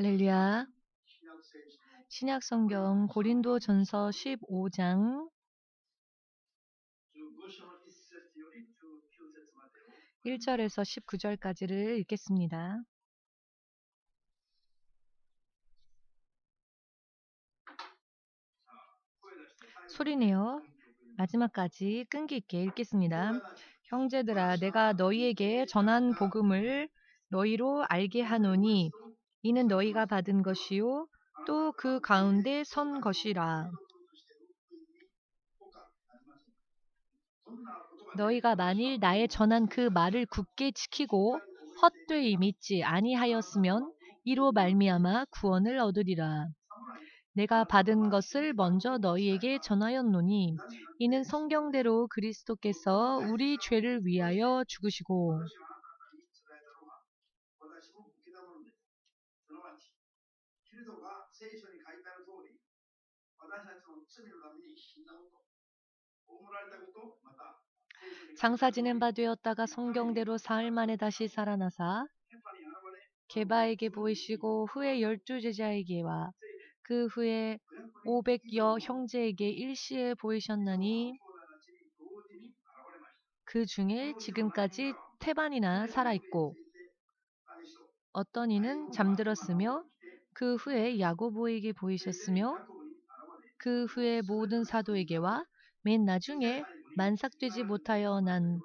할렐루야. 신약성경 고린도전서 15장 1절에서 19절까지를 읽겠습니다. 소리내어 마지막까지 끈기 있게 읽겠습니다. 형제들아, 내가 너희에게 전한 복음을 너희로 알게 하노니 이는 너희가 받은 것이요 또 그 가운데 선 것이라. 너희가 만일 나의 전한 그 말을 굳게 지키고 헛되이 믿지 아니하였으면 이로 말미암아 구원을 얻으리라. 내가 받은 것을 먼저 너희에게 전하였노니 이는 성경대로 그리스도께서 우리 죄를 위하여 죽으시고 장사 지낸 바 되었다가 성경대로 사흘 만에 다시 살아나사 게바에게 보이시고 후에 12제자에게와 그 후에 500여 형제에게 일시에 보이셨나니 그 중에 지금까지 태반이나 살아있고 어떤 이는 잠들었으며 그 후에 야고보에게 보이셨으며 그 후에 모든 사도에게와 맨 나중에 만삭되지 못하여 난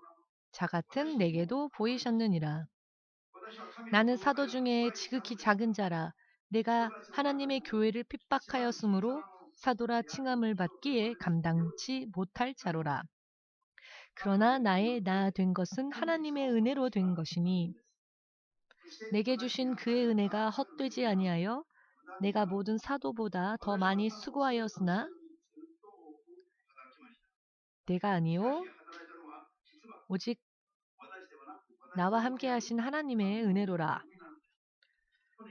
자 같은 내게도 보이셨느니라. 나는 사도 중에 지극히 작은 자라. 내가 하나님의 교회를 핍박하였으므로 사도라 칭함을 받기에 감당치 못할 자로라. 그러나 나의 나 된 것은 하나님의 은혜로 된 것이니 내게 주신 그의 은혜가 헛되지 아니하여 내가 모든 사도보다 더 많이 수고하였으나 내가 아니요 오직 나와 함께 하신 하나님의 은혜로라.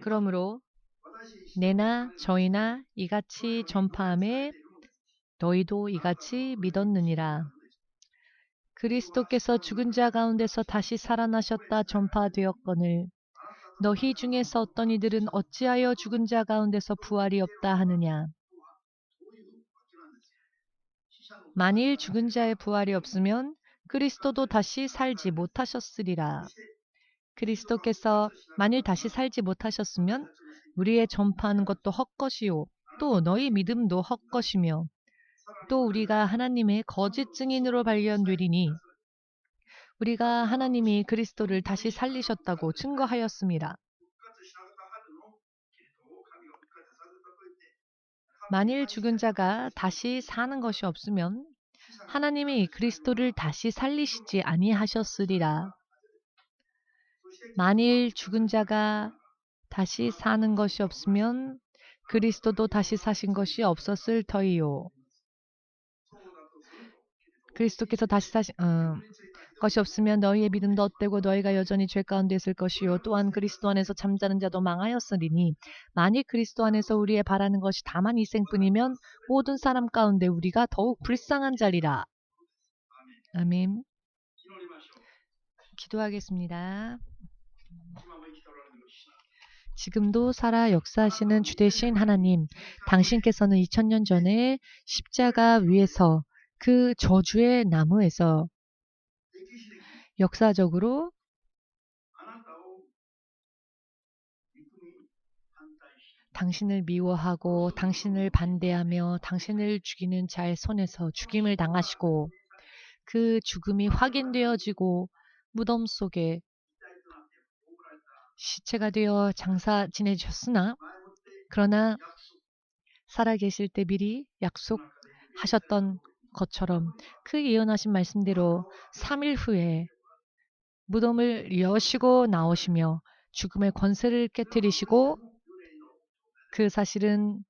그러므로 내나 저희나 이같이 전파함에 너희도 이같이 믿었느니라. 그리스도께서 죽은 자 가운데서 다시 살아나셨다 전파되었거늘 너희 중에서 어떤 이들은 어찌하여 죽은 자 가운데서 부활이 없다 하느냐. 만일 죽은 자의 부활이 없으면 그리스도도 다시 살지 못하셨으리라. 그리스도께서 만일 다시 살지 못하셨으면 우리의 전파하는 것도 헛것이요 또 너희 믿음도 헛것이며 또 우리가 하나님의 거짓 증인으로 발견되리니 우리가 하나님이 그리스도를 다시 살리셨다고 증거하였습니다. 만일 죽은 자가 다시 사는 것이 없으면 하나님이 그리스도를 다시 살리시지 아니하셨으리라. 만일 죽은 자가 다시 사는 것이 없으면 그리스도도 다시 사신 것이 없었을 터이요. 그리스도께서 다시 사신 것이 없으면 너희의 믿음도 헛되고 너희가 여전히 죄 가운데 있을 것이요. 또한 그리스도 안에서 잠자는 자도 망하였으리니 만일 그리스도 안에서 우리의 바라는 것이 다만 이 생뿐이면 모든 사람 가운데 우리가 더욱 불쌍한 자리라. 아멘. 기도하겠습니다. 지금도 살아 역사하시는 주되신 하나님, 당신께서는 2000년 전에 십자가 위에서 그 저주의 나무에서 역사적으로 당신을 미워하고 당신을 반대하며 당신을 죽이는 자의 손에서 죽임을 당하시고 그 죽음이 확인되어지고 무덤 속에 시체가 되어 장사 지내셨으나 그러나 살아계실 때 미리 약속하셨던 것처럼 그 예언하신 말씀대로 3일 후에 무덤을 여시고 나오시며 죽음의 권세를 깨뜨리시고 그 사실은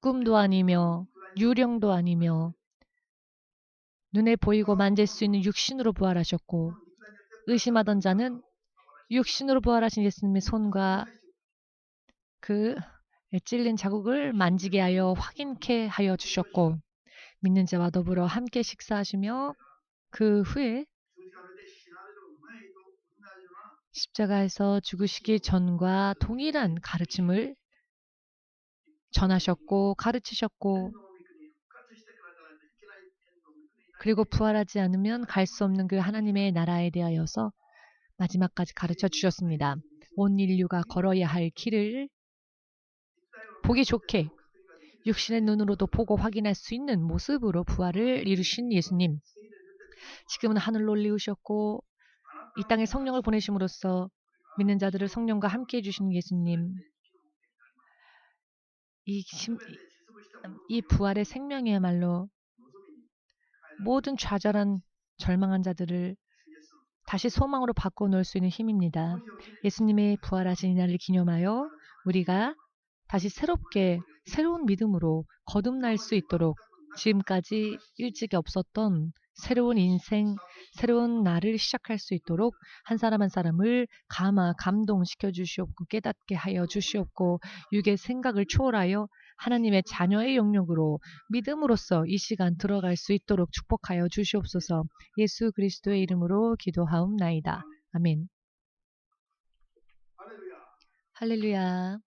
꿈도 아니며 유령도 아니며 눈에 보이고 만질 수 있는 육신으로 부활하셨고 의심하던 자는 육신으로 부활하신 예수님의 손과 그 찔린 자국을 만지게 하여 확인케 하여 주셨고 믿는 자와 더불어 함께 식사하시며 그 후에 십자가에서 죽으시기 전과 동일한 가르침을 전하셨고 가르치셨고 그리고 부활하지 않으면 갈 수 없는 그 하나님의 나라에 대하여서 마지막까지 가르쳐 주셨습니다. 온 인류가 걸어야 할 길을 보기 좋게 육신의 눈으로도 보고 확인할 수 있는 모습으로 부활을 이루신 예수님. 지금은 하늘로 올리우셨고 이 땅에 성령을 보내심으로써 믿는 자들을 성령과 함께 해주시는 예수님. 이 부활의 생명이야말로 모든 좌절한 절망한 자들을 다시 소망으로 바꿔놓을 수 있는 힘입니다. 예수님의 부활하신 이날을 기념하여 우리가 다시 새롭게 새로운 믿음으로 거듭날 수 있도록 지금까지 일찍이 없었던 새로운 인생, 새로운 날을 시작할 수 있도록 한 사람 한 사람을 감동시켜 주시옵고 깨닫게 하여 주시옵고 육의 생각을 초월하여 하나님의 자녀의 영역으로 믿음으로써 이 시간 들어갈 수 있도록 축복하여 주시옵소서. 예수 그리스도의 이름으로 기도하옵나이다. 아멘. 할렐루야.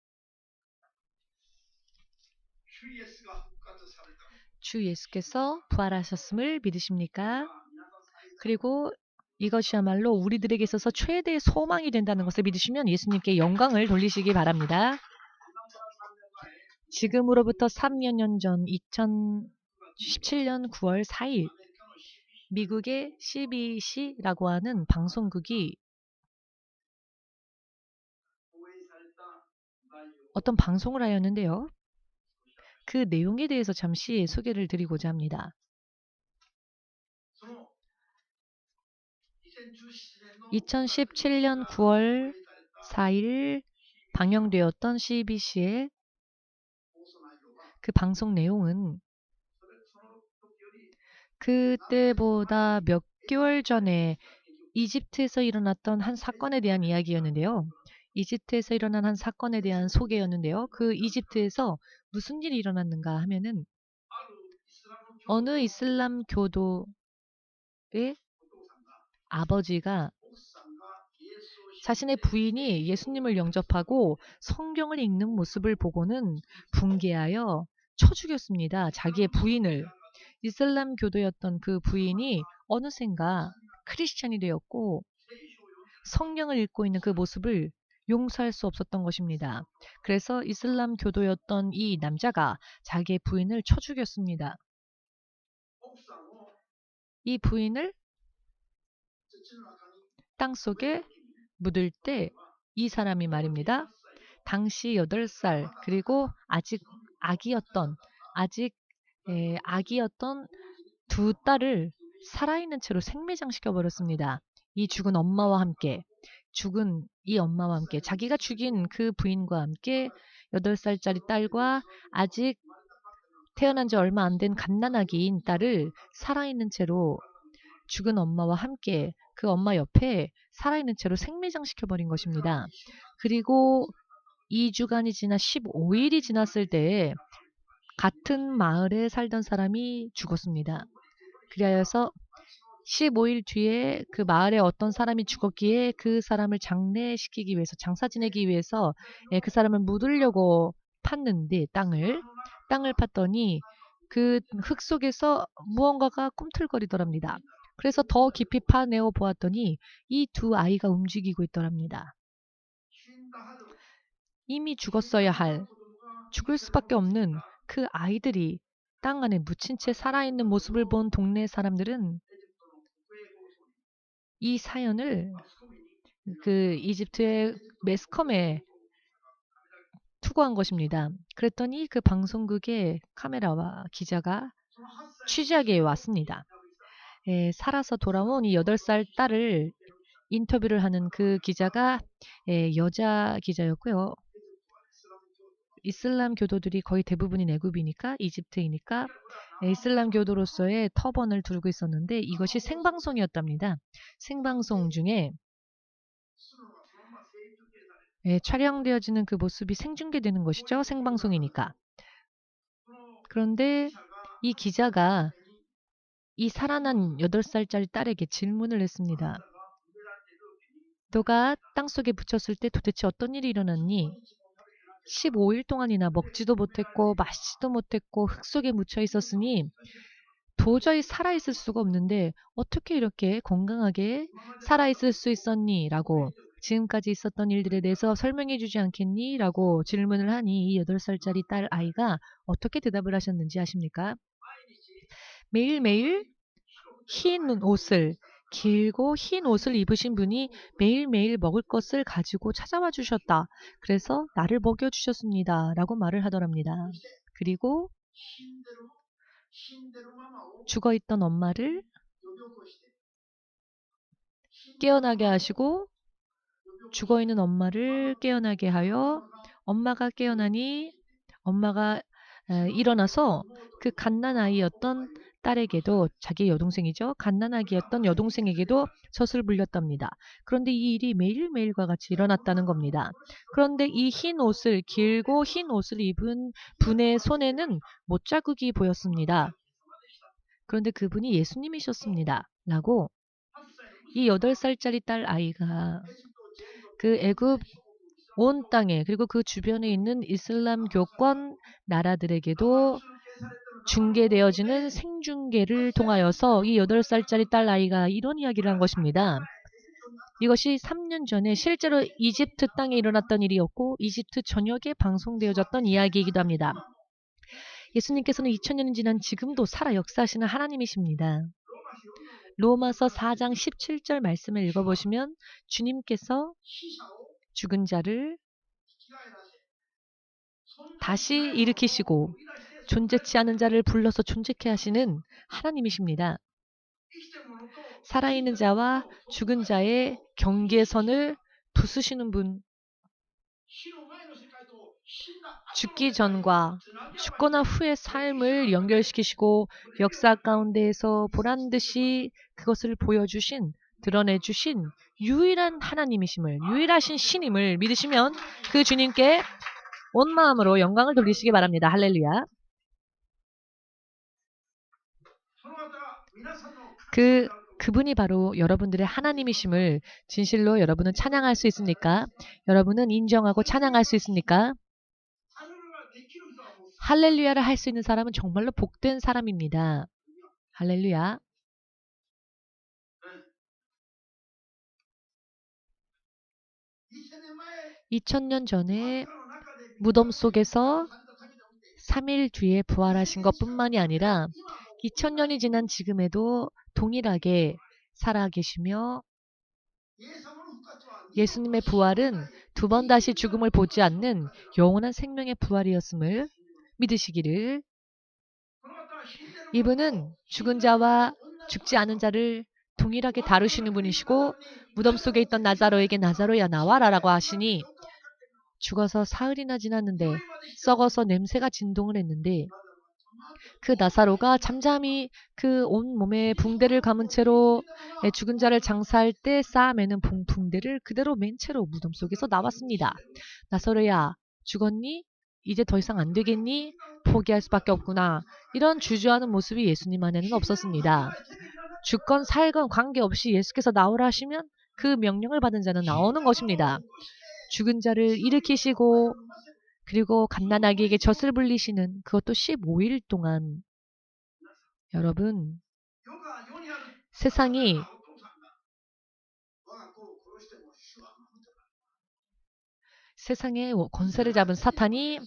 주 예수께서 부활하셨음을 믿으십니까? 그리고 이것이야말로 우리들에게 있어서 최대의 소망이 된다는 것을 믿으시면 예수님께 영광을 돌리시기 바랍니다. 지금으로부터 3여 년 전 2017년 9월 4일 미국의 CBC라고 하는 방송국이 어떤 방송을 하였는데요. 그 내용에 대해서 잠시 소개를 드리고자 합니다. 2017년 9월 4일 방영되었던 CBC의 그 방송 내용은 그때보다 몇 개월 전에 이집트에서 일어났던 한 사건에 대한 이야기였는데요. 이집트에서 일어난 한 사건에 대한 소개였는데요. 그 이집트에서 무슨 일이 일어났는가 하면은 어느 이슬람 교도의 아버지가 자신의 부인이 예수님을 영접하고 성경을 읽는 모습을 보고는 붕괴하여 쳐 죽였습니다. 자기의 부인을. 이슬람 교도였던 그 부인이 어느샌가 크리스찬이 되었고 성경을 읽고 있는 그 모습을 용서할 수 없었던 것입니다. 그래서 이슬람 교도였던 이 남자가 자기의 부인을 쳐 죽였습니다. 이 부인을 땅속에 묻을 때 이 사람이 말입니다. 당시 8살 그리고 아직 아기였던 두 딸을 살아있는 채로 생매장시켜 버렸습니다. 이 죽은 엄마와 함께 자기가 죽인 그 부인과 함께 8살짜리 딸과 아직 태어난 지 얼마 안 된 갓난아기인 딸을 살아있는 채로 죽은 엄마와 함께 그 엄마 옆에 살아있는 채로 생매장시켜버린 것입니다. 그리고 2주간이 지나 15일이 지났을 때에 같은 마을에 살던 사람이 죽었습니다. 그리하여서 15일 뒤에 그 마을에 어떤 사람이 죽었기에 그 사람을 장례시키기 위해서 장사 지내기 위해서 그 사람을 묻으려고 팠는데 땅을 팠더니 그 흙 속에서 무언가가 꿈틀거리더랍니다. 그래서 더 깊이 파내어 보았더니 이 두 아이가 움직이고 있더랍니다. 이미 죽을 수밖에 없는 그 아이들이 땅 안에 묻힌 채 살아있는 모습을 본 동네 사람들은 이 사연을 그 이집트의 매스컴에 투고한 것입니다. 그랬더니 그 방송국의 카메라와 기자가 취재하게 왔습니다. 살아서 돌아온 이 8살 딸을 인터뷰를 하는 그 기자가 여자 기자였고요. 이슬람 교도들이 거의 대부분이 내국이니까 이집트이니까 이슬람 교도로서의 터번을 두르고 있었는데 이것이 생방송이었답니다. 생방송 중에 촬영되어지는 그 모습이 생중계되는 것이죠. 생방송이니까. 그런데 이 기자가 이 살아난 8살짜리 딸에게 질문을 했습니다. 너가 땅속에 묻혔을 때 도대체 어떤 일이 일어났니? 15일 동안이나 먹지도 못했고 마시지도 못했고 흙 속에 묻혀 있었으니 도저히 살아있을 수가 없는데 어떻게 이렇게 건강하게 살아있을 수 있었니? 라고 지금까지 있었던 일들에 대해서 설명해 주지 않겠니? 라고 질문을 하니 이 8살짜리 딸 아이가 어떻게 대답을 하셨는지 아십니까? 매일매일 길고 흰 옷을 입으신 분이 매일매일 먹을 것을 가지고 찾아와 주셨다. 그래서 나를 먹여주셨습니다. 라고 말을 하더랍니다. 그리고 죽어있던 엄마를 깨어나게 하시고 죽어있는 엄마를 깨어나게 하여 엄마가 깨어나니 엄마가 일어나서 그 갓난아이였던 딸에게도 자기 여동생이죠. 갓난아기였던 여동생에게도 젖을 불렸답니다. 그런데 이 일이 매일매일과 같이 일어났다는 겁니다. 그런데 이 길고 흰 옷을 입은 분의 손에는 못자국이 보였습니다. 그런데 그분이 예수님이셨습니다. 라고 이 8살짜리 딸 아이가 그 애굽 온 땅에 그리고 그 주변에 있는 이슬람교권 나라들에게도 중계되어지는 생중계를 통하여서 이 8살짜리 딸 아이가 이런 이야기를 한 것입니다. 이것이 3년 전에 실제로 이집트 땅에 일어났던 일이었고 이집트 전역에 방송되어졌던 이야기이기도 합니다. 예수님께서는 2000년이 지난 지금도 살아 역사하시는 하나님이십니다. 로마서 4장 17절 말씀을 읽어보시면 주님께서 죽은 자를 다시 일으키시고 존재치 않은 자를 불러서 존재케 하시는 하나님이십니다. 살아있는 자와 죽은 자의 경계선을 부수시는 분, 죽기 전과 죽거나 후의 삶을 연결시키시고 역사 가운데에서 보란듯이 그것을 드러내주신 유일한 하나님이심을, 유일하신 신임을 믿으시면 그 주님께 온 마음으로 영광을 돌리시기 바랍니다. 할렐루야. 그분이 바로 여러분들의 하나님이심을 진실로 여러분은 찬양할 수 있습니까? 여러분은 인정하고 찬양할 수 있습니까? 할렐루야를 할 수 있는 사람은 정말로 복된 사람입니다. 할렐루야. (2000년) 전에 무덤 속에서 3일 뒤에 부활하신 것뿐만이 아니라 2000년이 지난 지금에도 동일하게 살아계시며 예수님의 부활은 2번 다시 죽음을 보지 않는 영원한 생명의 부활이었음을 믿으시기를. 이분은 죽은 자와 죽지 않은 자를 동일하게 다루시는 분이시고 무덤 속에 있던 나사로에게 나사로야 나와라 라고 하시니 죽어서 사흘이나 지났는데 썩어서 냄새가 진동을 했는데 그 나사로가 잠잠히 그 온몸에 붕대를 감은 채로 죽은 자를 장사할 때 쌓아매는 붕대를 그대로 맨 채로 무덤 속에서 나왔습니다. 나사로야 죽었니? 이제 더 이상 안 되겠니? 포기할 수밖에 없구나. 이런 주저하는 모습이 예수님 안에는 없었습니다. 죽건 살건 관계없이 예수께서 나오라 하시면 그 명령을 받은 자는 나오는 것입니다. 죽은 자를 일으키시고 그리고 갓난아기에게 젖을 불리시는 그것도 15일 동안. 여러분, 세상에 권세를 잡은 사탄이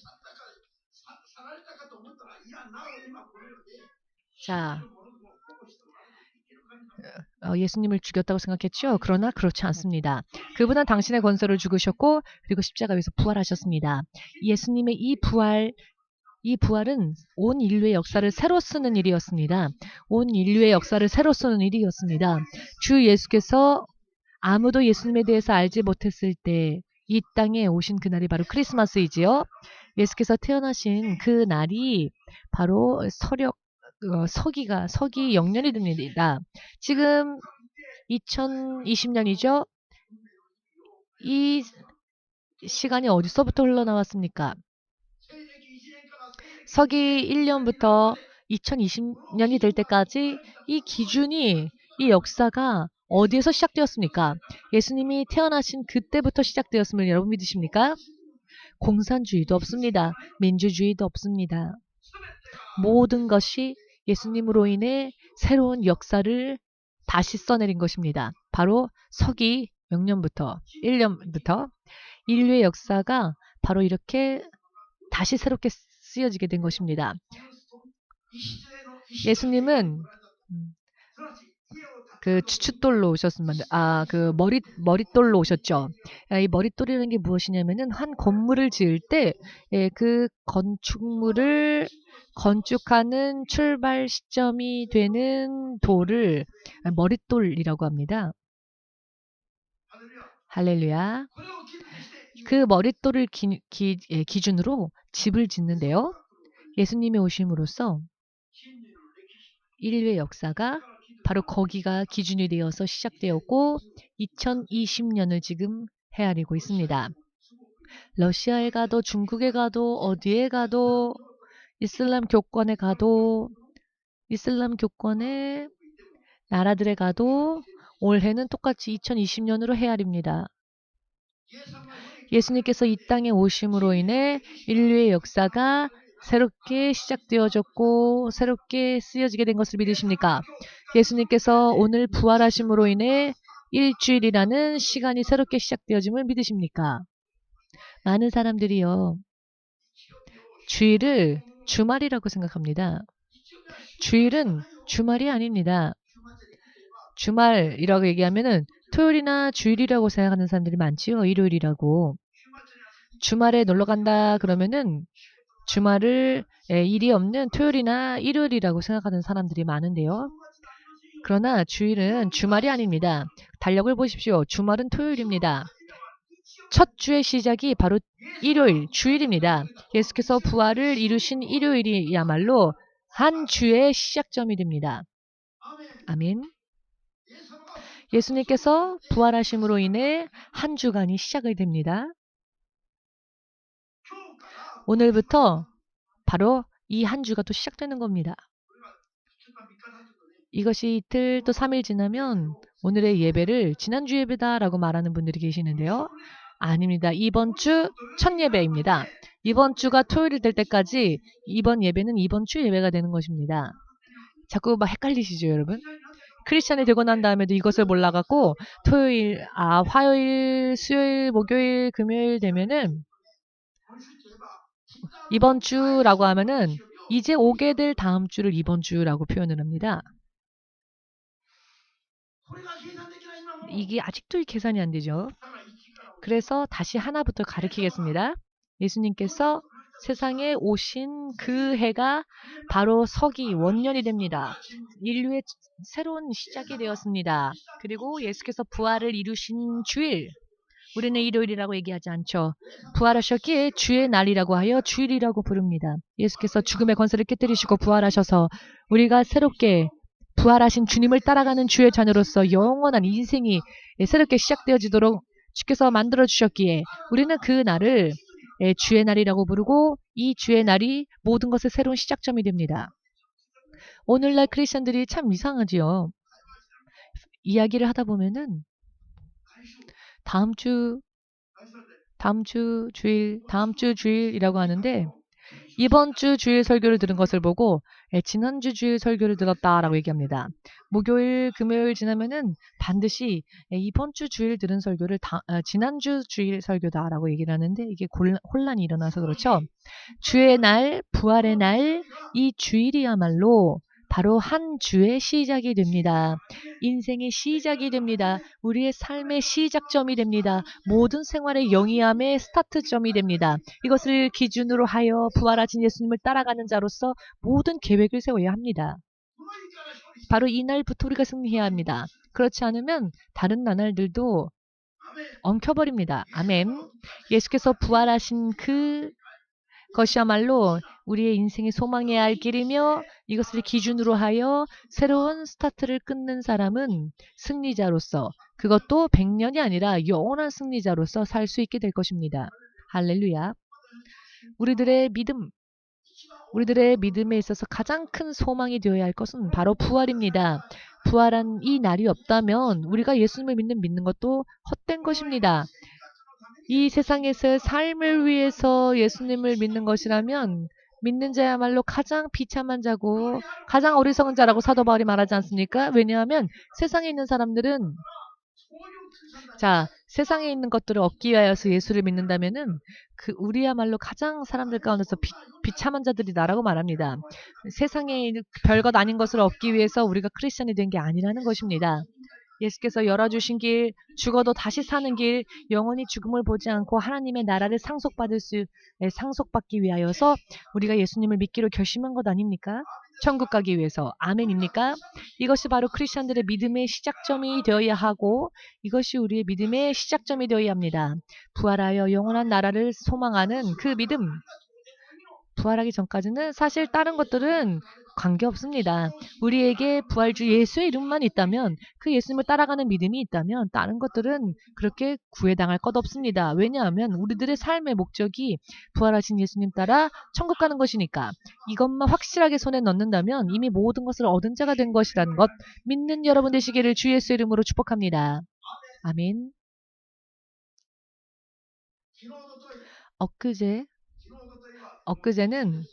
예수님을 죽였다고 생각했죠? 그러나 그렇지 않습니다. 그분은 당신의 권세를 죽으셨고 그리고 십자가에서 부활하셨습니다. 예수님의 이 부활은 온 인류의 역사를 새로 쓰는 일이었습니다. 온 인류의 역사를 새로 쓰는 일이었습니다. 주 예수께서 아무도 예수님에 대해서 알지 못했을 때 이 땅에 오신 그날이 바로 크리스마스이지요. 예수께서 태어나신 그 날이 바로 서기 영년이 됩니다. 지금 2020년이죠. 이 시간이 어디서부터 흘러나왔습니까? 서기 1년부터 2020년이 될 때까지 이 역사가 어디에서 시작되었습니까? 예수님이 태어나신 그때부터 시작되었음을 여러분 믿으십니까? 공산주의도 없습니다. 민주주의도 없습니다. 모든 것이 예수님으로 인해 새로운 역사를 다시 써내린 것입니다. 바로 서기 몇 년부터? 1년부터 인류의 역사가 바로 이렇게 다시 새롭게 쓰여지게 된 것입니다. 예수님은 그 주춧돌로 오셨습니다. 그 머릿돌로 오셨죠. 이 머릿돌이라는 게 무엇이냐면은 한 건물을 지을 때 그 건축물을 건축하는 출발 시점이 되는 돌을 머릿돌이라고 합니다. 할렐루야. 그 머릿돌을 기준으로 집을 짓는데요. 예수님이 오심으로써 인류의 역사가 바로 거기가 기준이 되어서 시작되었고 2020년을 지금 헤아리고 있습니다. 러시아에 가도 중국에 가도 어디에 가도 이슬람 교권에 가도 이슬람 교권의 나라들에 가도 올해는 똑같이 2020년으로 헤아립니다. 예수님께서 이 땅에 오심으로 인해 인류의 역사가 새롭게 시작되어졌고 새롭게 쓰여지게 된 것을 믿으십니까? 예수님께서 오늘 부활하심으로 인해 일주일이라는 시간이 새롭게 시작되어짐을 믿으십니까? 많은 사람들이요. 주일을 주말이라고 생각합니다. 주일은 주말이 아닙니다. 주말이라고 얘기하면은 토요일이나 주일이라고 생각하는 사람들이 많지요. 일요일이라고. 주말에 놀러 간다 그러면은 주말을 일이 없는 토요일이나 일요일이라고 생각하는 사람들이 많은데요. 그러나 주일은 주말이 아닙니다. 달력을 보십시오. 주말은 토요일입니다. 첫 주의 시작이 바로 일요일, 주일입니다. 예수께서 부활을 이루신 일요일이야말로 한 주의 시작점이 됩니다. 아멘. 예수님께서 부활하심으로 인해 한 주간이 시작이 됩니다. 오늘부터 바로 이 한 주가 또 시작되는 겁니다. 이것이 이틀 또 3일 지나면 오늘의 예배를 지난주 예배다라고 말하는 분들이 계시는데요. 아닙니다. 이번 주 첫 예배입니다. 이번 주가 토요일이 될 때까지 이번 예배는 이번 주 예배가 되는 것입니다. 자꾸 막 헷갈리시죠, 여러분? 크리스찬이 되고 난 다음에도 이것을 몰라갖고 토요일, 화요일, 수요일, 목요일, 금요일 되면은 이번 주라고 하면은 이제 오게 될 다음 주를 이번 주라고 표현을 합니다. 이게 아직도 계산이 안 되죠. 그래서 다시 하나부터 가르치겠습니다. 예수님께서 세상에 오신 그 해가 바로 서기 원년이 됩니다. 인류의 새로운 시작이 되었습니다. 그리고 예수께서 부활을 이루신 주일, 우리는 일요일이라고 얘기하지 않죠. 부활하셨기에 주의 날이라고 하여 주일이라고 부릅니다. 예수께서 죽음의 권세를 깨뜨리시고 부활하셔서 우리가 새롭게 부활하신 주님을 따라가는 주의 자녀로서 영원한 인생이 새롭게 시작되어지도록 주께서 만들어주셨기에 우리는 그 날을 주의 날이라고 부르고 이 주의 날이 모든 것의 새로운 시작점이 됩니다. 오늘날 크리스천들이 참 이상하지요. 이야기를 하다 보면은 다음 주 주일이라고 하는데 이번 주 주일 설교를 들은 것을 보고 지난주 주일 설교를 들었다라고 얘기합니다. 목요일, 금요일 지나면은 반드시 이번 주 주일 들은 설교를 지난주 주일 설교다라고 얘기를 하는데 이게 혼란이 일어나서 그렇죠. 주의 날, 부활의 날, 이 주일이야말로 바로 한 주의 시작이 됩니다. 인생의 시작이 됩니다. 우리의 삶의 시작점이 됩니다. 모든 생활의 영위함의 스타트점이 됩니다. 이것을 기준으로 하여 부활하신 예수님을 따라가는 자로서 모든 계획을 세워야 합니다. 바로 이 날부터 우리가 승리해야 합니다. 그렇지 않으면 다른 나날들도 엉켜버립니다. 아멘. 예수께서 부활하신 그것이야말로 우리의 인생의 소망의 알 길이며 이것을 기준으로 하여 새로운 스타트를 끊는 사람은 승리자로서 그것도 100년이 아니라 영원한 승리자로서 살 수 있게 될 것입니다. 할렐루야. 우리들의 믿음에 있어서 가장 큰 소망이 되어야 할 것은 바로 부활입니다. 부활한 이 날이 없다면 우리가 예수님을 믿는 것도 헛된 것입니다. 이 세상에서의 삶을 위해서 예수님을 믿는 것이라면 믿는 자야말로 가장 비참한 자고 가장 어리석은 자라고 사도 바울이 말하지 않습니까? 왜냐하면 세상에 있는 사람들은 세상에 있는 것들을 얻기 위하여서 예수를 믿는다면은 우리야말로 가장 사람들 가운데서 비참한 자들이다라고 말합니다. 세상에 별것 아닌 것을 얻기 위해서 우리가 크리스천이 된 게 아니라는 것입니다. 예수께서 열어주신 길, 죽어도 다시 사는 길, 영원히 죽음을 보지 않고 하나님의 나라를 상속받기 위하여서 우리가 예수님을 믿기로 결심한 것 아닙니까? 천국 가기 위해서. 아멘입니까? 이것이 바로 크리스천들의 믿음의 시작점이 되어야 하고 이것이 우리의 믿음의 시작점이 되어야 합니다. 부활하여 영원한 나라를 소망하는 그 믿음. 부활하기 전까지는 사실 다른 것들은 관계없습니다. 우리에게 부활주 예수의 이름만 있다면 그 예수님을 따라가는 믿음이 있다면 다른 것들은 그렇게 구애당할 것 없습니다. 왜냐하면 우리들의 삶의 목적이 부활하신 예수님 따라 천국 가는 것이니까 이것만 확실하게 손에 넣는다면 이미 모든 것을 얻은 자가 된 것이라는 것 믿는 여러분 되시기를 주 예수 이름으로 축복합니다. 아멘. 엊그제는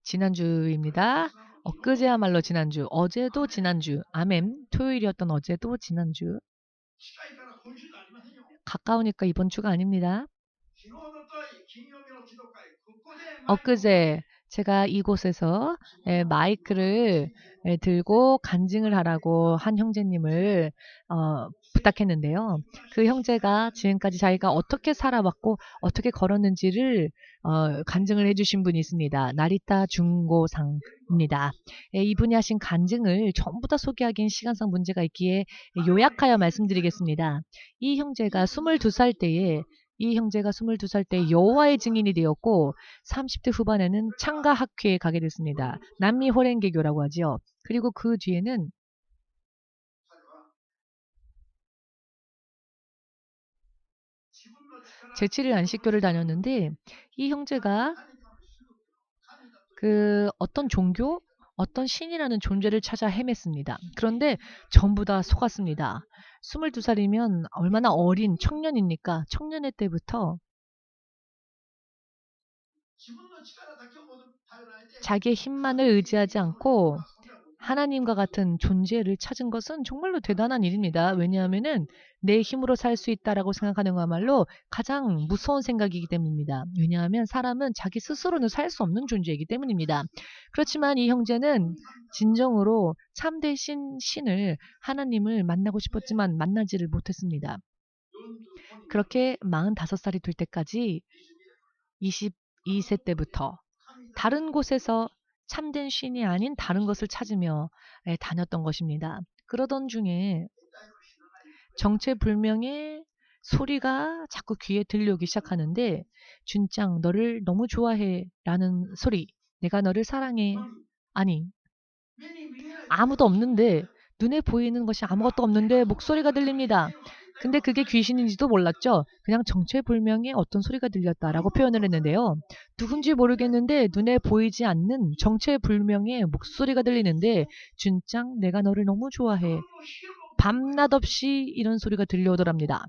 지난주입니다. 엊그제야말로 지난주, 어제도 지난주, 아멘. 토요일이었던 어제도 지난주. 가까우니까 이번 주가 아닙니다. 엊그제 제가 이곳에서 마이크를 들고 간증을 하라고 한 형제님을 부탁했는데요. 그 형제가 지금까지 자기가 어떻게 살아왔고 어떻게 걸었는지를 간증을 해주신 분이 있습니다. 나리타 중고상입니다. 이분이 하신 간증을 전부 다 소개하기엔 시간상 문제가 있기에 요약하여 말씀드리겠습니다. 이 형제가 22살 때 여호와의 증인이 되었고 30대 후반에는 창가 학회에 가게 됐습니다. 남미 호랭개교라고 하지요. 그리고 그 뒤에는 제7일 안식교를 다녔는데 이 형제가 어떤 종교, 어떤 신이라는 존재를 찾아 헤맸습니다. 그런데 전부 다 속았습니다. 22살이면 얼마나 어린 청년입니까? 청년의 때부터 자기의 힘만을 의지하지 않고 하나님과 같은 존재를 찾은 것은 정말로 대단한 일입니다. 왜냐하면은 내 힘으로 살 수 있다라고 생각하는 거야말로 가장 무서운 생각이기 때문입니다. 왜냐하면 사람은 자기 스스로는 살 수 없는 존재이기 때문입니다. 그렇지만 이 형제는 진정으로 참되신 신을 하나님을 만나고 싶었지만 만나지를 못했습니다. 그렇게 45살이 될 때까지 22세 때부터 다른 곳에서 참된 신이 아닌 다른 것을 찾으며 다녔던 것입니다. 그러던 중에 정체불명의 소리가 자꾸 귀에 들려오기 시작하는데 준짱 너를 너무 좋아해 라는 소리, 내가 너를 사랑해. 아니, 아무도 없는데 눈에 보이는 것이 아무것도 없는데 목소리가 들립니다. 근데 그게 귀신인지도 몰랐죠. 그냥 정체불명의 어떤 소리가 들렸다라고 표현을 했는데요. 누군지 모르겠는데 눈에 보이지 않는 정체불명의 목소리가 들리는데 준짱 내가 너를 너무 좋아해. 밤낮 없이 이런 소리가 들려오더랍니다.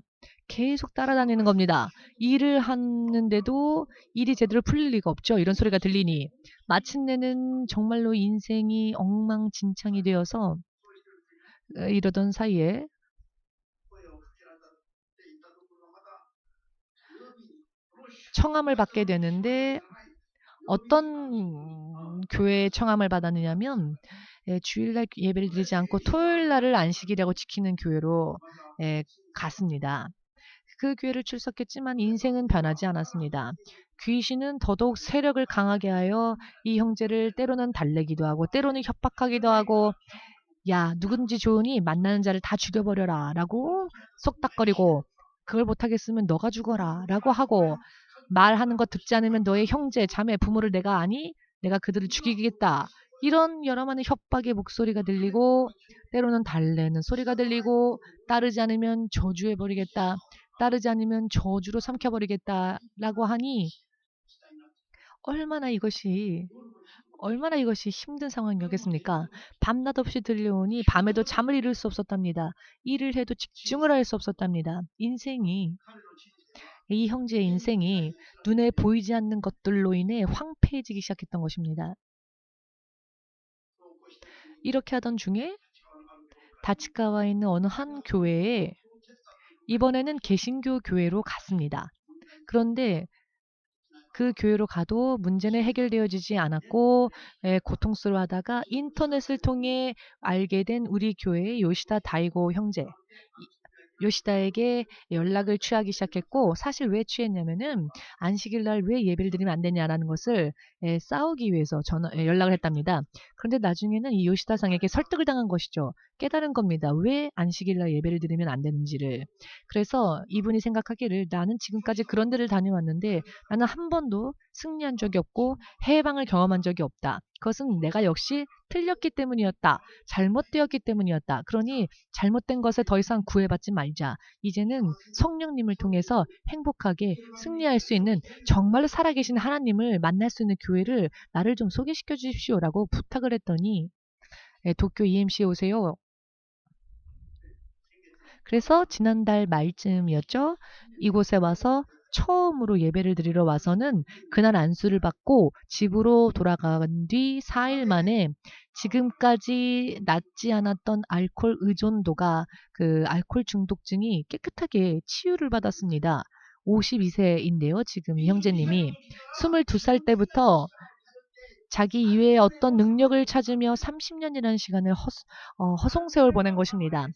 계속 따라다니는 겁니다. 일을 하는데도 일이 제대로 풀릴 리가 없죠. 이런 소리가 들리니. 마침내는 정말로 인생이 엉망진창이 되어서 이러던 사이에 청함을 받게 되는데 어떤 교회에 청함을 받았느냐면 주일날 예배를 드리지 않고 토요일날을 안식이라고 지키는 교회로 갔습니다. 그 교회를 출석했지만 인생은 변하지 않았습니다. 귀신은 더더욱 세력을 강하게 하여 이 형제를 때로는 달래기도 하고 때로는 협박하기도 하고 야 누군지 좋으니 만나는 자를 다 죽여버려라 라고 속닥거리고 그걸 못하겠으면 너가 죽어라 라고 하고 말하는 거 듣지 않으면 너의 형제, 자매, 부모를 내가 아니? 내가 그들을 죽이겠다. 이런 여러 많은 협박의 목소리가 들리고 때로는 달래는 소리가 들리고 따르지 않으면 저주해버리겠다. 따르지 않으면 저주로 삼켜버리겠다 라고 하니 얼마나 이것이 얼마나 이것이 힘든 상황이었겠습니까? 밤낮 없이 들려오니 밤에도 잠을 이룰 수 없었답니다. 일을 해도 집중을 할 수 없었답니다. 이 형제의 인생이 눈에 보이지 않는 것들로 인해 황폐해지기 시작했던 것입니다. 이렇게 하던 중에 다치카와에 있는 어느 한 교회에 이번에는 개신교 교회로 갔습니다. 그런데 그 교회로 가도 문제는 해결되어지지 않았고 고통스러워하다가 인터넷을 통해 알게 된 우리 교회의 요시다 다이고 형제 요시다에게 연락을 취하기 시작했고, 사실 왜 취했냐면은 안식일 날 왜 예배를 드리면 안 되냐라는 것을 싸우기 위해서 연락을 했답니다. 그런데 나중에는 이 요시다 상에게 설득을 당한 것이죠. 깨달은 겁니다. 왜 안식일 날 예배를 드리면 안 되는지를. 그래서 이분이 생각하기를 나는 지금까지 그런 데를 다녀왔는데 나는 한 번도 승리한 적이 없고 해방을 경험한 적이 없다. 그것은 내가 역시 틀렸기 때문이었다. 잘못되었기 때문이었다. 그러니 잘못된 것에 더 이상 구애받지 말자. 이제는 성령님을 통해서 행복하게 승리할 수 있는 정말로 살아계신 하나님을 만날 수 있는 교회를 나를 좀 소개시켜 주십시오라고 부탁을 했더니 도쿄 EMC에 오세요. 그래서 지난달 말쯤이었죠. 이곳에 와서 처음으로 예배를 드리러 와서는 그날 안수를 받고 집으로 돌아간 뒤 4일 만에 지금까지 낫지 않았던 알코올 의존도가 그 알코올 중독증이 깨끗하게 치유를 받았습니다. 52세인데요. 지금 이 형제님이 22살 때부터 자기 이외의 어떤 능력을 찾으며 30년이라는 시간을 허송세월 보낸 것입니다.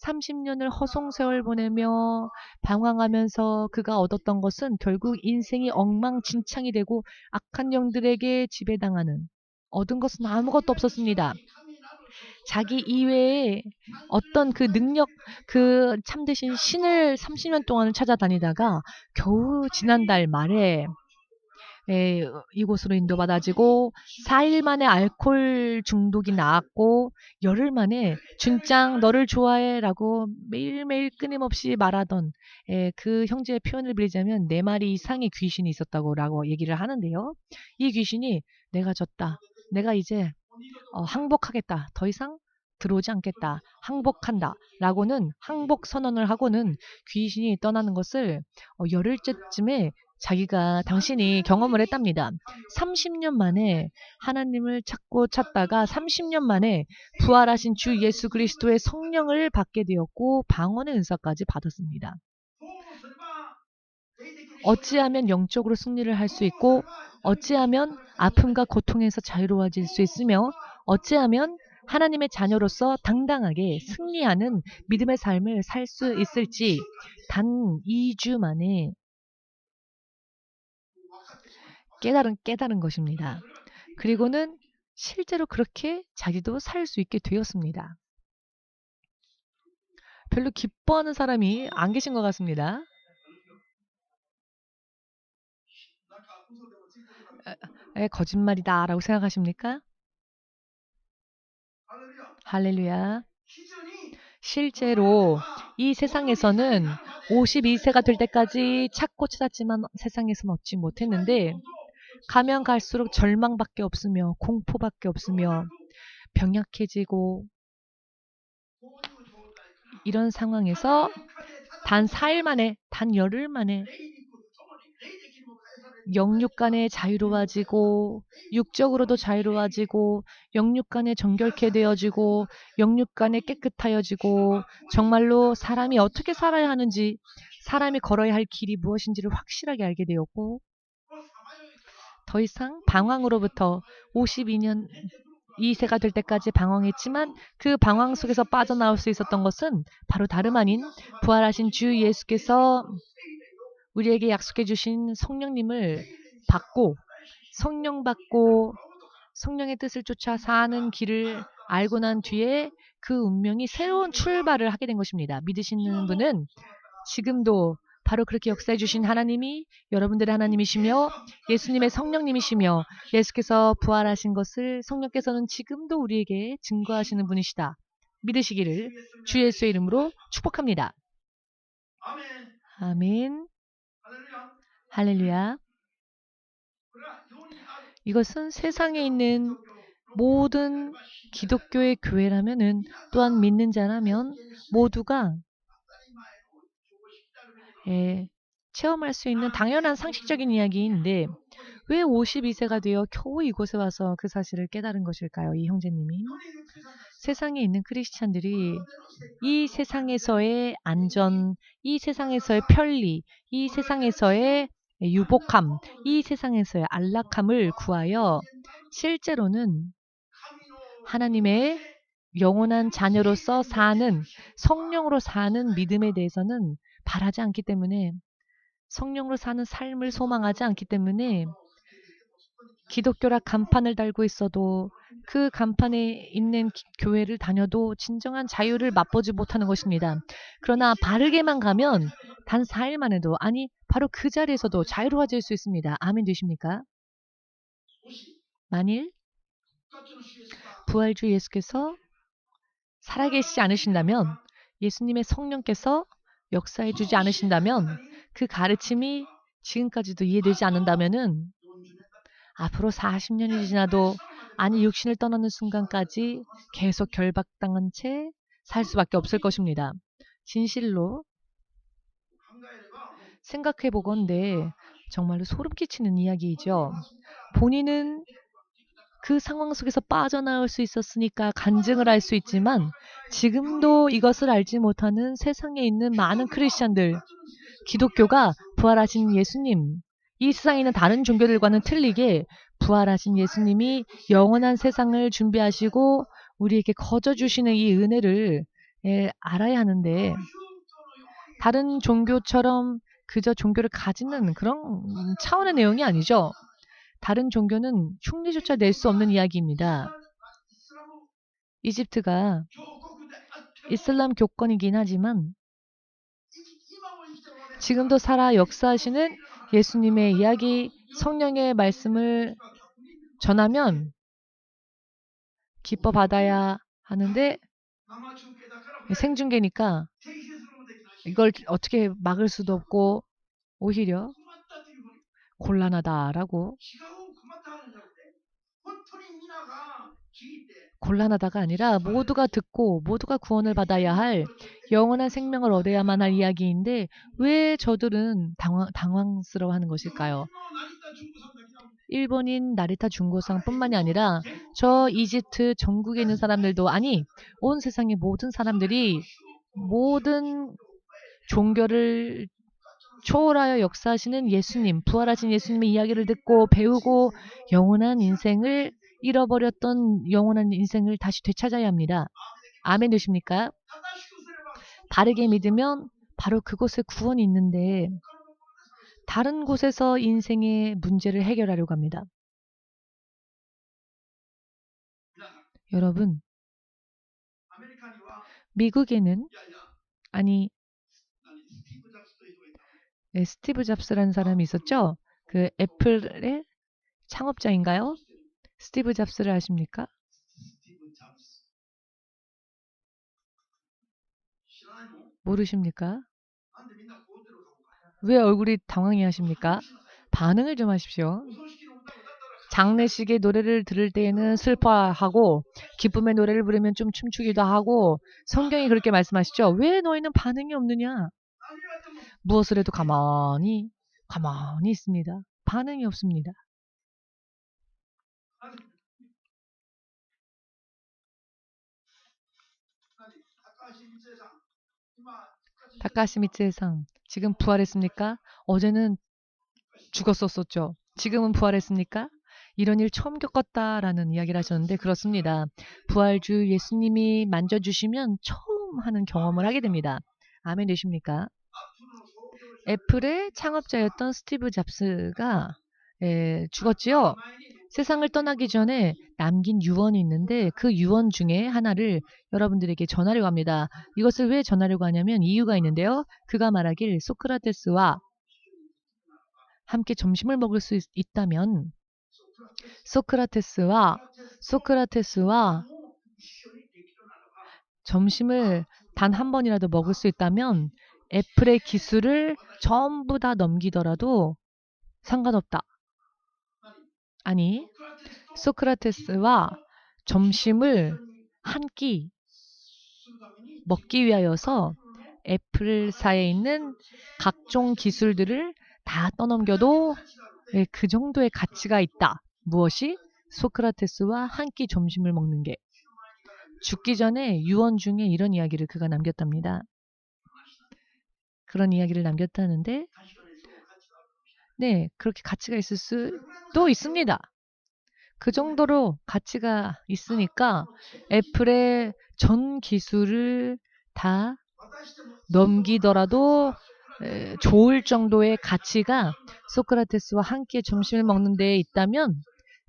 30년을 허송세월 보내며 방황하면서 그가 얻었던 것은 결국 인생이 엉망진창이 되고 악한 영들에게 지배당하는, 얻은 것은 아무것도 없었습니다. 자기 이외에 어떤 그 능력, 그 참되신 신을 30년 동안 찾아다니다가 겨우 지난달 말에 이곳으로 인도받아지고 4일 만에 알코올 중독이 나았고 열흘 만에 준짱 너를 좋아해 라고 매일매일 끊임없이 말하던 그 형제의 표현을 빌리자면 4마리 이상의 귀신이 있었다고 라고 얘기를 하는데요. 이 귀신이 내가 졌다. 내가 이제 항복하겠다. 더 이상 들어오지 않겠다. 항복한다. 라고는 항복 선언을 하고는 귀신이 떠나는 것을 열흘째쯤에 자기가 당신이 경험을 했답니다. 30년 만에 하나님을 찾고 찾다가 30년 만에 부활하신 주 예수 그리스도의 성령을 받게 되었고 방언의 은사까지 받았습니다. 어찌하면 영적으로 승리를 할 수 있고 어찌하면 아픔과 고통에서 자유로워질 수 있으며 어찌하면 하나님의 자녀로서 당당하게 승리하는 믿음의 삶을 살 수 있을지 단 2주 만에 깨달은 것입니다. 그리고는 실제로 그렇게 자기도 살 수 있게 되었습니다. 별로 기뻐하는 사람이 안 계신 것 같습니다. 거짓말이다 라고 생각하십니까? 할렐루야. 실제로 이 세상에서는 52세가 될 때까지 찾고 찾았지만 세상에서는 얻지 못했는데 가면 갈수록 절망밖에 없으며 공포밖에 없으며 병약해지고 이런 상황에서 단 4일 만에, 단 열흘 만에 영육 간에 자유로워지고 육적으로도 자유로워지고 영육 간에 정결케 되어지고 영육 간에 깨끗하여지고 정말로 사람이 어떻게 살아야 하는지 사람이 걸어야 할 길이 무엇인지를 확실하게 알게 되었고 더 이상 방황으로부터 52년 2세가 될 때까지 방황했지만 그 방황 속에서 빠져나올 수 있었던 것은 바로 다름 아닌 부활하신 주 예수께서 우리에게 약속해 주신 성령님을 받고 성령 받고 성령의 뜻을 쫓아 사는 길을 알고 난 뒤에 그 운명이 새로운 출발을 하게 된 것입니다. 믿으시는 분은 지금도 바로 그렇게 역사해 주신 하나님이 여러분들의 하나님이시며 예수님의 성령님이시며 예수께서 부활하신 것을 성령께서는 지금도 우리에게 증거하시는 분이시다. 믿으시기를 주 예수의 이름으로 축복합니다. 아멘. 할렐루야. 이것은 세상에 있는 모든 기독교의 교회라면은 또한 믿는 자라면 모두가 체험할 수 있는 당연한 상식적인 이야기인데 왜 52세가 되어 겨우 이곳에 와서 그 사실을 깨달은 것일까요? 이 형제님이. 세상에 있는 크리스찬들이 이 세상에서의 안전, 이 세상에서의 편리, 이 세상에서의 유복함, 이 세상에서의 안락함을 구하여 실제로는 하나님의 영원한 자녀로서 사는, 성령으로 사는 믿음에 대해서는 바라지 않기 때문에, 성령으로 사는 삶을 소망하지 않기 때문에 기독교라 간판을 달고 있어도 그 간판에 있는 교회를 다녀도 진정한 자유를 맛보지 못하는 것입니다. 그러나 바르게만 가면 단 4일만 해도, 아니 바로 그 자리에서도 자유로워질 수 있습니다. 아멘 되십니까? 만일 부활주 예수께서 살아계시지 않으신다면, 예수님의 성령께서 역사해 주지 않으신다면, 그 가르침이 지금까지도 이해되지 않는다면은 앞으로 40년이 지나도, 아니 육신을 떠나는 순간까지 계속 결박당한 채 살 수밖에 없을 것입니다. 진실로 생각해 보건대 정말로 소름 끼치는 이야기이죠. 본인은 그 상황 속에서 빠져나올 수 있었으니까 간증을 할 수 있지만 지금도 이것을 알지 못하는 세상에 있는 많은 크리스찬들, 기독교가 부활하신 예수님, 이 세상에 있는 다른 종교들과는 틀리게 부활하신 예수님이 영원한 세상을 준비하시고 우리에게 거저주시는 이 은혜를 알아야 하는데, 다른 종교처럼 그저 종교를 가지는 그런 차원의 내용이 아니죠. 다른 종교는 흉내조차 낼 수 없는 이야기입니다. 이집트가 이슬람 교권이긴 하지만 지금도 살아 역사하시는 예수님의 이야기, 성령의 말씀을 전하면 기뻐 받아야 하는데 생중계니까 이걸 어떻게 막을 수도 없고 오히려 곤란하다라고, 곤란하다가 아니라 모두가 듣고 모두가 구원을 받아야 할 영원한 생명을 얻어야만 할 이야기인데 왜 저들은 당황스러워하는 것일까요? 일본인 나리타 중고상뿐만이 아니라 저 이집트 전국에 있는 사람들도, 아니 온 세상의 모든 사람들이 모든 종교를 초월하여 역사하시는 예수님, 부활하신 예수님의 이야기를 듣고 배우고 영원한 인생을 잃어버렸던 영원한 인생을 다시 되찾아야 합니다. 아멘 되십니까? 바르게 믿으면 바로 그곳에 구원이 있는데 다른 곳에서 인생의 문제를 해결하려고 합니다. 여러분, 미국에는, 아니 스티브 잡스라는 사람이 있었죠? 그 애플의 창업자인가요? 스티브 잡스를 아십니까? 모르십니까? 왜 얼굴이 당황해 하십니까? 반응을 좀 하십시오. 장례식의 노래를 들을 때에는 슬퍼하고 기쁨의 노래를 부르면 좀 춤추기도 하고 성경이 그렇게 말씀하시죠. 왜 너희는 반응이 없느냐? 무엇을 해도 가만히 있습니다. 반응이 없습니다. 다카시미츠의 상, 지금 부활했습니까? 어제는 죽었었죠. 지금은 부활했습니까? 이런 일 처음 겪었다라는 이야기를 하셨는데 그렇습니다. 부활주 예수님이 만져주시면 처음 하는 경험을 하게 됩니다. 아멘 되십니까? 애플의 창업자였던 스티브 잡스가 죽었지요. 세상을 떠나기 전에 남긴 유언이 있는데 그 유언 중에 하나를 여러분들에게 전하려고 합니다. 이것을 왜 전하려고 하냐면 이유가 있는데요. 그가 말하길 소크라테스와 함께 점심을 먹을 수 있다면 소크라테스와 점심을 단 한 번이라도 먹을 수 있다면 애플의 기술을 전부 다 넘기더라도 상관없다. 아니, 소크라테스와 점심을 한 끼 먹기 위하여서 애플사에 있는 각종 기술들을 다 떠넘겨도 그 정도의 가치가 있다. 무엇이? 소크라테스와 한 끼 점심을 먹는 게. 죽기 전에 유언 중에 이런 이야기를 그가 남겼답니다. 그런 이야기를 남겼다는데 네, 그렇게 가치가 있을 수도 있습니다. 그 정도로 가치가 있으니까 애플의 전 기술을 다 넘기더라도 좋을 정도의 가치가 소크라테스와 함께 점심을 먹는 데에 있다면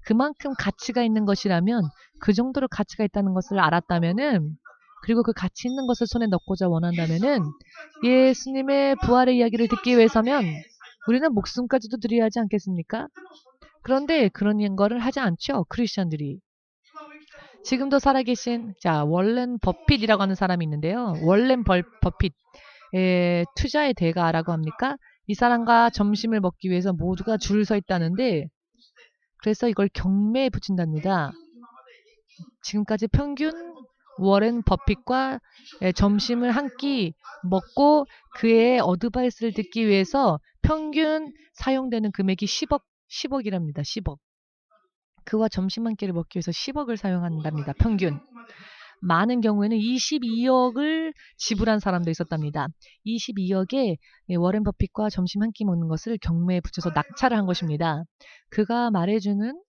그만큼 가치가 있는 것이라면 그 정도로 가치가 있다는 것을 알았다면은 그리고 그 가치 있는 것을 손에 넣고자 원한다면은 예수님의 부활의 이야기를 듣기 위해서면 우리는 목숨까지도 드려야 하지 않겠습니까? 그런데 그런 거를 하지 않죠. 크리스천들이. 지금도 살아계신 월렌 버핏이라고 하는 사람이 있는데요. 월렌 버핏 투자의 대가라고 합니까? 이 사람과 점심을 먹기 위해서 모두가 줄 서 있다는데 그래서 이걸 경매에 붙인답니다. 지금까지 평균 워렌 버핏과 점심을 한 끼 먹고 그의 어드바이스를 듣기 위해서 평균 사용되는 금액이 10억이랍니다. 10억. 그와 점심 한 끼를 먹기 위해서 10억을 사용한답니다. 평균. 많은 경우에는 22억을 지불한 사람도 있었답니다. 22억에 워렌 버핏과 점심 한 끼 먹는 것을 경매에 붙여서 낙찰을 한 것입니다. 그가 말해주는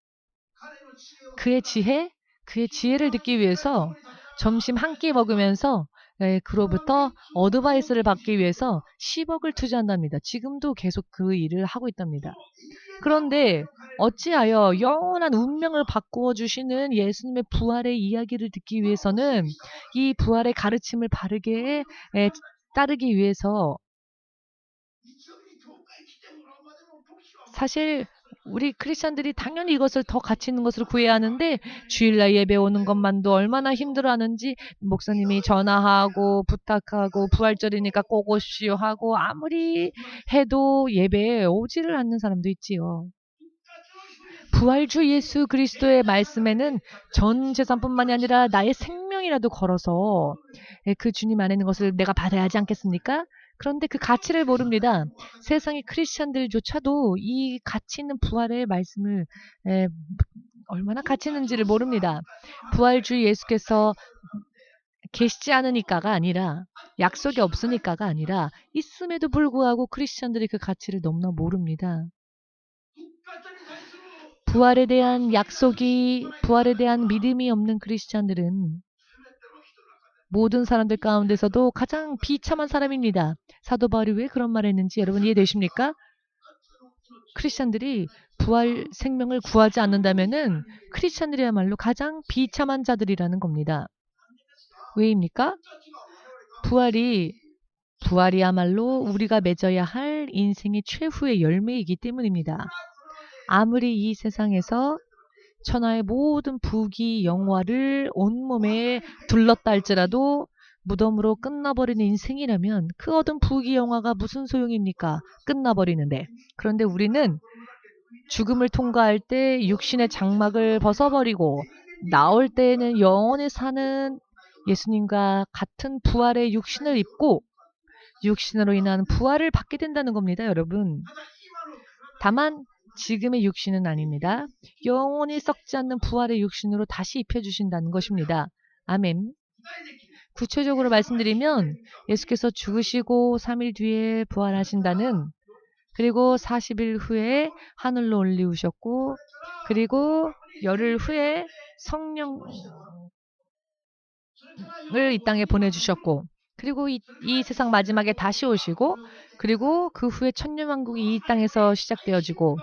그의 지혜를 듣기 위해서 점심 한 끼 먹으면서 그로부터 어드바이스를 받기 위해서 10억을 투자한답니다. 지금도 계속 그 일을 하고 있답니다. 그런데 어찌하여 영원한 운명을 바꾸어 주시는 예수님의 부활의 이야기를 듣기 위해서는 이 부활의 가르침을 바르게 따르기 위해서 사실 우리 크리스천들이 당연히 이것을 더 가치 있는 것으로 구해야 하는데 주일날 예배 오는 것만도 얼마나 힘들어하는지 목사님이 전화하고 부탁하고 부활절이니까 꼭 오십시오 하고 아무리 해도 예배에 오지를 않는 사람도 있지요. 부활주 예수 그리스도의 말씀에는 전 재산뿐만이 아니라 나의 생명이라도 걸어서 그 주님 안에 있는 것을 내가 받아야 하지 않겠습니까? 그런데 그 가치를 모릅니다. 세상의 크리스천들조차도 이 가치 있는 부활의 말씀을 얼마나 가치 있는지를 모릅니다. 부활주 예수께서 계시지 않으니까가 아니라 약속이 없으니까가 아니라 있음에도 불구하고 크리스천들이 그 가치를 너무나 모릅니다. 부활에 대한 믿음이 없는 크리스찬들은 모든 사람들 가운데서도 가장 비참한 사람입니다. 사도 바울이 왜 그런 말을 했는지 여러분 이해되십니까? 크리스찬들이 부활 생명을 구하지 않는다면은 크리스찬들이야말로 가장 비참한 자들이라는 겁니다. 왜입니까? 부활이야말로 우리가 맺어야 할 인생의 최후의 열매이기 때문입니다. 아무리 이 세상에서 천하의 모든 부귀 영화를 온몸에 둘렀다 할지라도 무덤으로 끝나버리는 인생이라면 그 얻은 부귀 영화가 무슨 소용입니까? 끝나버리는데. 그런데 우리는 죽음을 통과할 때 육신의 장막을 벗어버리고 나올 때에는 영원히 사는 예수님과 같은 부활의 육신을 입고 육신으로 인한 부활을 받게 된다는 겁니다, 여러분. 다만 지금의 육신은 아닙니다. 영원히 썩지 않는 부활의 육신으로 다시 입혀주신다는 것입니다. 아멘. 구체적으로 말씀드리면 예수께서 죽으시고 3일 뒤에 부활하신다는 그리고 40일 후에 하늘로 올리우셨고 그리고 열흘 후에 성령을 이 땅에 보내주셨고 그리고 이 세상 마지막에 다시 오시고 그리고 그 후에 천년왕국이 이 땅에서 시작되어지고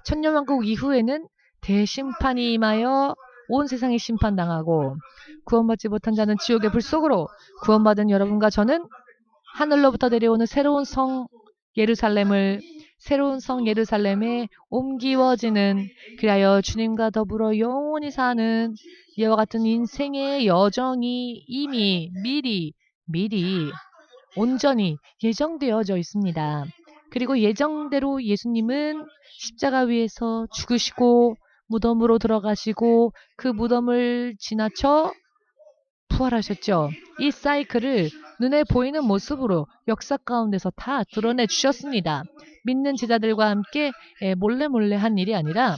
천년왕국 이후에는 대심판이 임하여 온 세상이 심판당하고 구원받지 못한 자는 지옥의 불 속으로 구원받은 여러분과 저는 하늘로부터 내려오는 새로운 성 예루살렘에 옮기워지는 그리하여 주님과 더불어 영원히 사는 이와 같은 인생의 여정이 이미 미리 온전히 예정되어져 있습니다. 그리고 예정대로 예수님은 십자가 위에서 죽으시고 무덤으로 들어가시고 그 무덤을 지나쳐 부활하셨죠. 이 사이클을 눈에 보이는 모습으로 역사 가운데서 다 드러내 주셨습니다. 믿는 제자들과 함께 몰래 몰래 한 일이 아니라,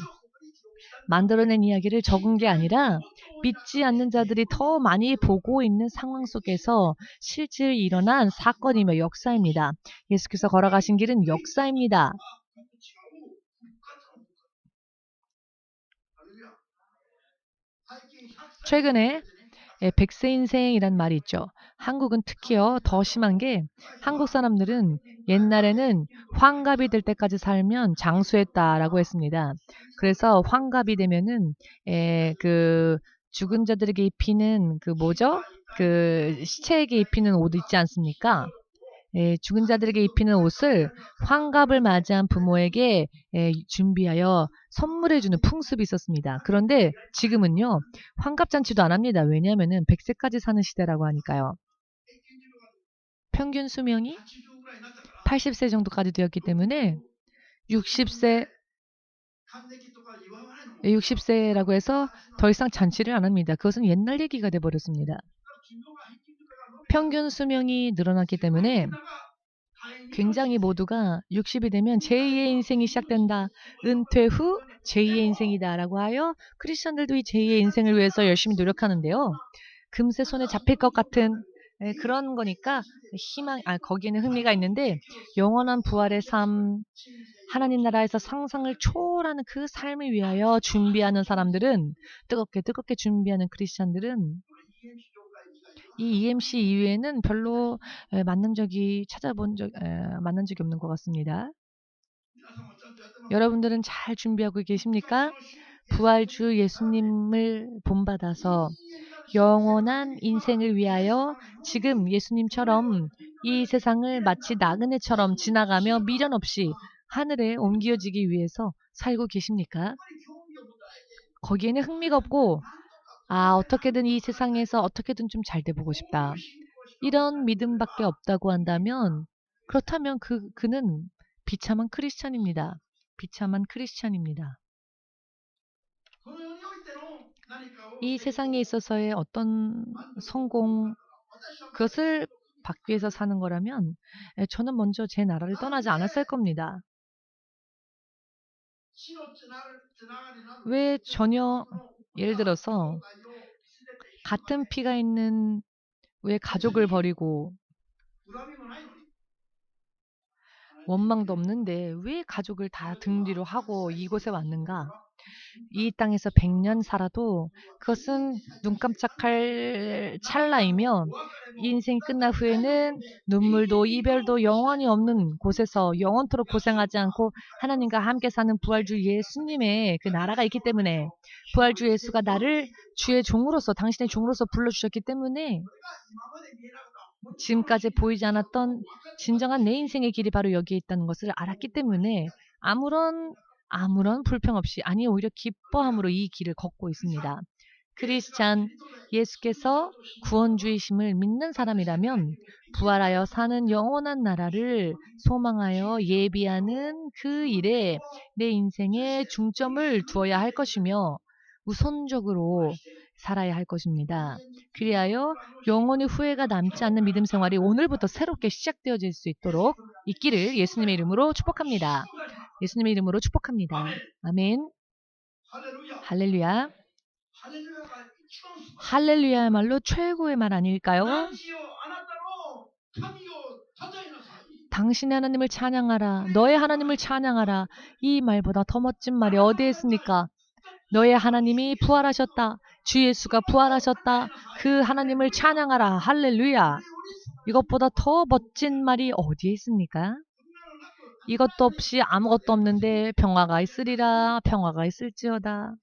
만들어낸 이야기를 적은 게 아니라, 믿지 않는 자들이 더 많이 보고 있는 상황 속에서 실제 일어난 사건이며 역사입니다. 예수께서 걸어가신 길은 역사입니다. 최근에 100세 인생이란 말이 있죠. 한국은 특히요 더 심한 게, 한국 사람들은 옛날에는 환갑이 될 때까지 살면 장수했다라고 했습니다. 그래서 환갑이 되면은 그 죽은 자들에게 입히는 그 뭐죠? 그 시체에게 입히는 옷 있지 않습니까? 죽은 자들에게 입히는 옷을 환갑을 맞이한 부모에게 준비하여 선물해주는 풍습이 있었습니다. 그런데 지금은요, 환갑잔치도 안 합니다. 왜냐하면은 100세까지 사는 시대라고 하니까요. 평균 수명이 80세 정도까지 되었기 때문에 60세라고 해서 더 이상 잔치를 안 합니다. 그것은 옛날 얘기가 돼버렸습니다. 평균 수명이 늘어났기 때문에 굉장히 모두가 60이 되면 제2의 인생이 시작된다. 은퇴 후 제2의 인생이다 라고 하여 크리스천들도 이 제2의 인생을 위해서 열심히 노력하는데요. 금세 손에 잡힐 것 같은 그런 거니까 거기에는 흥미가 있는데, 영원한 부활의 삶, 하나님 나라에서 상상을 초월하는 그 삶을 위하여 준비하는 사람들은, 뜨겁게 뜨겁게 준비하는 크리스천들은 이 EMC 이후에는 별로 만난 적이 없는 것 같습니다. 여러분들은 잘 준비하고 계십니까? 부활주 예수님을 본받아서 영원한 인생을 위하여 지금 예수님처럼 이 세상을 마치 나그네처럼 지나가며 미련 없이 하늘에 옮겨지기 위해서 살고 계십니까? 거기에는 흥미가 없고, 어떻게든 이 세상에서 어떻게든 좀 잘 돼보고 싶다, 이런 믿음밖에 없다고 한다면, 그렇다면 그는 비참한 크리스찬입니다. 비참한 크리스찬입니다. 이 세상에 있어서의 어떤 성공, 그것을 받기 위해서 사는 거라면 저는 먼저 제 나라를 떠나지 않았을 겁니다. 왜 전혀, 예를 들어서 같은 피가 있는 왜 가족을 버리고 원망도 없는데 왜 가족을 다 등 뒤로 하고 이곳에 왔는가? 이 땅에서 100년 살아도 그것은 눈 깜짝할 찰나이며, 이 인생이 끝난 후에는 눈물도 이별도 영원히 없는 곳에서 영원토록 고생하지 않고 하나님과 함께 사는 부활주 예수님의 그 나라가 있기 때문에, 부활주 예수가 나를 주의 종으로서, 당신의 종으로서 불러주셨기 때문에 지금까지 보이지 않았던 진정한 내 인생의 길이 바로 여기에 있다는 것을 알았기 때문에 아무런 불평 없이, 아니 오히려 기뻐함으로 이 길을 걷고 있습니다. 크리스찬, 예수께서 구원주이심을 믿는 사람이라면 부활하여 사는 영원한 나라를 소망하여 예비하는 그 일에 내 인생에 중점을 두어야 할 것이며 우선적으로 살아야 할 것입니다. 그리하여 영원히 후회가 남지 않는 믿음 생활이 오늘부터 새롭게 시작되어질 수 있도록 있기를 예수님의 이름으로 축복합니다. 예수님의 이름으로 축복합니다. 아멘. 할렐루야. 할렐루야야말로 최고의 말 아닐까요? 당신의 하나님을 찬양하라. 너의 하나님을 찬양하라. 이 말보다 더 멋진 말이 어디에 있습니까? 너의 하나님이 부활하셨다. 주 예수가 부활하셨다. 그 하나님을 찬양하라. 할렐루야. 이것보다 더 멋진 말이 어디에 있습니까? 이것도 없이 아무것도 없는데 평화가 있으리라. 평화가 있을지어다.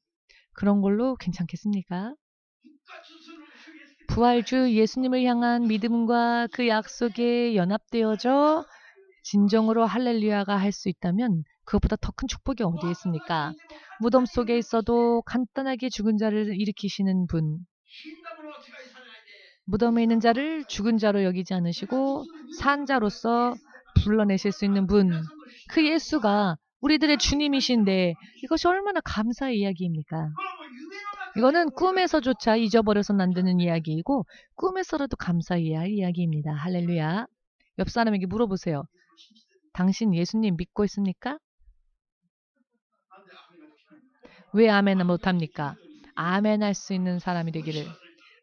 그런 걸로 괜찮겠습니까? 부활주 예수님을 향한 믿음과 그 약속에 연합되어져 진정으로 할렐루야가 할 수 있다면 그것보다 더 큰 축복이 어디에 있습니까? 무덤 속에 있어도 간단하게 죽은 자를 일으키시는 분, 무덤에 있는 자를 죽은 자로 여기지 않으시고 산 자로서 불러내실 수 있는 분, 그 예수가 우리들의 주님이신데 이것이 얼마나 감사의 이야기입니까? 이거는 꿈에서조차 잊어버려서는 안 되는 이야기이고 꿈에서라도 감사해야 할 이야기입니다. 할렐루야. 옆 사람에게 물어보세요. 당신 예수님 믿고 있습니까? 왜 아멘 못합니까? 아멘 할 수 있는 사람이 되기를.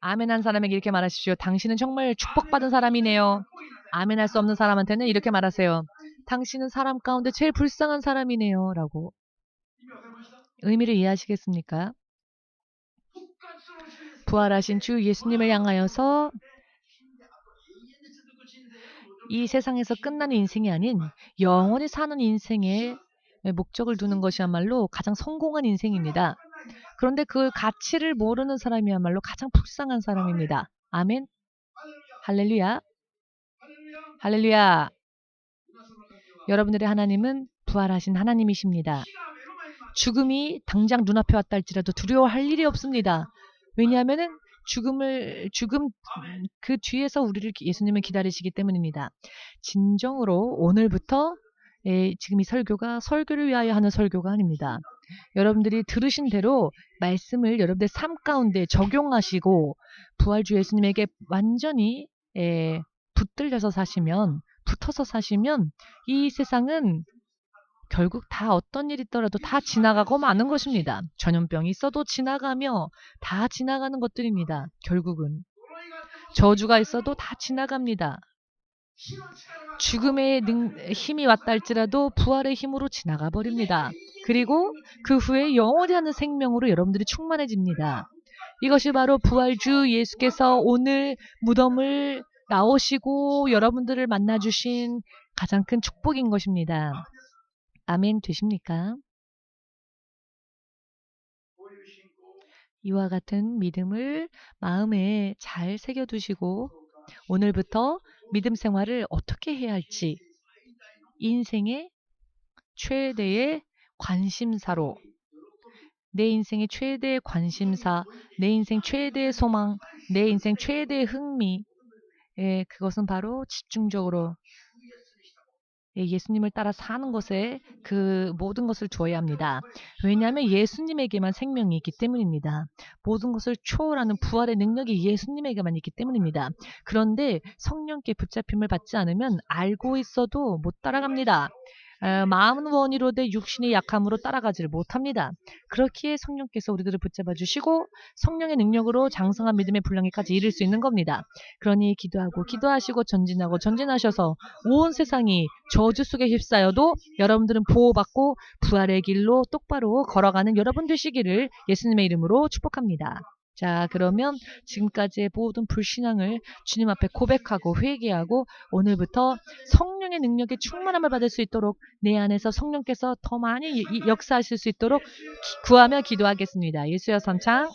아멘 한 사람에게 이렇게 말하십시오. 당신은 정말 축복받은 사람이네요. 아멘 할 수 없는 사람한테는 이렇게 말하세요. 당신은 사람 가운데 제일 불쌍한 사람이네요. 라고. 의미를 이해하시겠습니까? 부활하신 주 예수님을 향하여서 이 세상에서 끝나는 인생이 아닌 영원히 사는 인생에 목적을 두는 것이야말로 가장 성공한 인생입니다. 그런데 그 가치를 모르는 사람이야말로 가장 불쌍한 사람입니다. 아멘. 할렐루야. 할렐루야. 여러분들의 하나님은 부활하신 하나님이십니다. 죽음이 당장 눈앞에 왔다 할지라도 두려워할 일이 없습니다. 왜냐하면은 죽음 그 뒤에서 우리를 예수님은 기다리시기 때문입니다. 진정으로 오늘부터 지금 이 설교가 설교를 위하여 하는 설교가 아닙니다. 여러분들이 들으신 대로 말씀을 여러분들 삶 가운데 적용하시고 부활주 예수님에게 완전히 붙들려서 사시면, 붙어서 사시면 이 세상은 결국 다 어떤 일이 있더라도 다 지나가고 마는 것입니다. 전염병이 있어도 지나가며 다 지나가는 것들입니다. 결국은 저주가 있어도 다 지나갑니다. 죽음의 힘이 왔다 할지라도 부활의 힘으로 지나가 버립니다. 그리고 그 후에 영원히 하는 생명으로 여러분들이 충만해집니다. 이것이 바로 부활주 예수께서 오늘 무덤을 나오시고 여러분들을 만나주신 가장 큰 축복인 것입니다. 아멘 되십니까? 이와 같은 믿음을 마음에 잘 새겨두시고 오늘부터 믿음 생활을 어떻게 해야 할지 인생의 최대의 관심사로 내 인생의 최대의 관심사, 내 인생 최대의 소망, 내 인생 최대의 흥미 그것은 바로 집중적으로 예수님을 따라 사는 것에 그 모든 것을 두어야 합니다. 왜냐하면 예수님에게만 생명이 있기 때문입니다. 모든 것을 초월하는 부활의 능력이 예수님에게만 있기 때문입니다. 그런데 성령께 붙잡힘을 받지 않으면 알고 있어도 못 따라갑니다. 마음은 원이로되 육신의 약함으로 따라가지를 못합니다. 그렇기에 성령께서 우리들을 붙잡아 주시고 성령의 능력으로 장성한 믿음의 분량에까지 이를 수 있는 겁니다. 그러니 기도하고 기도하시고 전진하고 전진하셔서 온 세상이 저주 속에 휩싸여도 여러분들은 보호받고 부활의 길로 똑바로 걸어가는 여러분 되시기를 예수님의 이름으로 축복합니다. 자, 그러면 지금까지의 모든 불신앙을 주님 앞에 고백하고 회개하고 오늘부터 성령의 능력에 충만함을 받을 수 있도록 내 안에서 성령께서 더 많이 역사하실 수 있도록 구하며 기도하겠습니다. 예수여 선창.